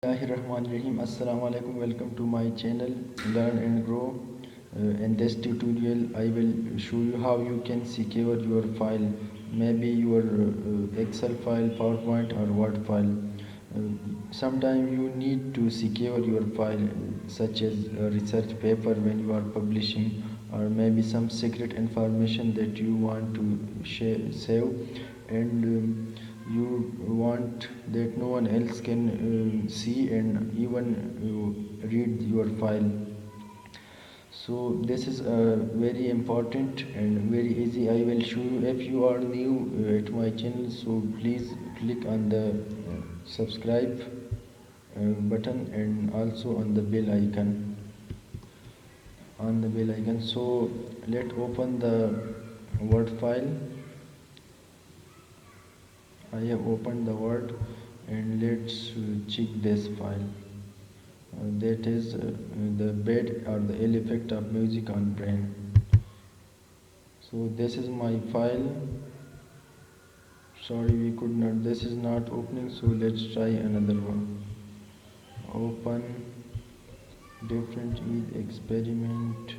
Bismillahirrahmanirrahim. Assalamu alaikum. Welcome to my channel Learn and Grow. In this tutorial I will show you how you can secure your file, maybe your Excel file, PowerPoint or Word file. Sometimes you need to secure your file, such as a research paper when you are publishing, or maybe some secret information that you want to save, and you want that no one else can see and even read your file. So this is very important and very easy. I will show you. If you are new at my channel, so please click on the subscribe button and also on the bell icon. So let's open the Word file. I have opened the Word, and let's check this file. That is the bed or the ill effect of music on brain. So this is my file. Sorry, we could not. This is not opening. So let's try another one. Open different experiment.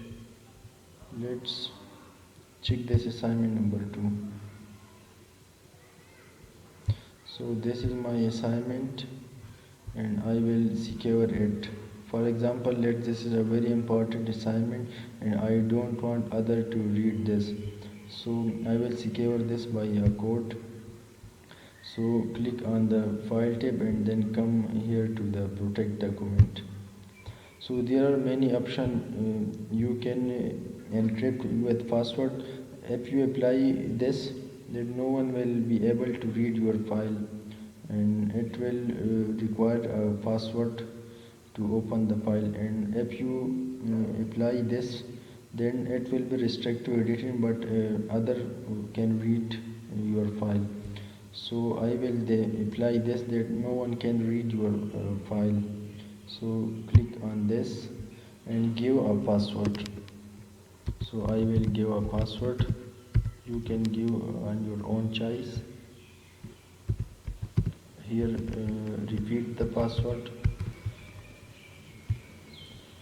Let's check this assignment number 2. So this is my assignment and I will secure it. For example, this is a very important assignment and I don't want other to read this, so I will secure this by a code. So click on the file tab and then come here to the protect document. So there are many options. You can encrypt with password. If you apply this, then no one will be able to read your file, and it will require a password to open the file. And if you apply this, then it will be restricted to editing, but other can read your file. So I will apply this that no one can read your file. So click on this and give a password. So I will give a password. You can give on your own choice. Here repeat the password,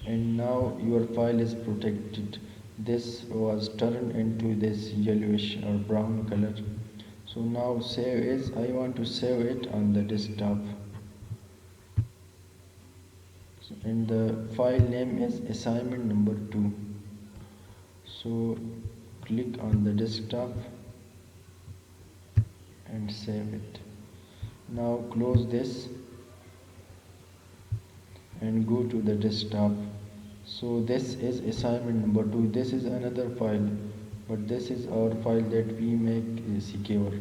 and now your file is protected. This was turned into this yellowish or brown color. So now save as. I want to save it on the desktop, and the file name is assignment number 2. So click on the desktop and save it. Now close this and go to the desktop. So this is assignment number 2. This is another file, but this is our file that we make secure.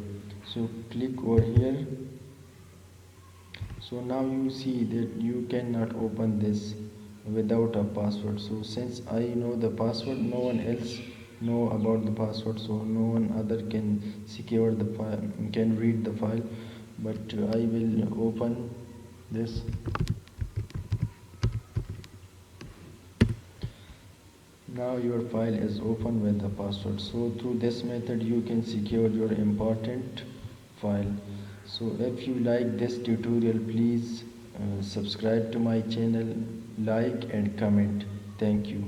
So click over here. So now you see that you cannot open this without a password. So since I know the password, no one else know about the password, so no one other can secure the file, can read the file. But I will open this. Now your file is open with the password. So through this method you can secure your important file. So if you like this tutorial, please subscribe to my channel, like and comment. Thank you.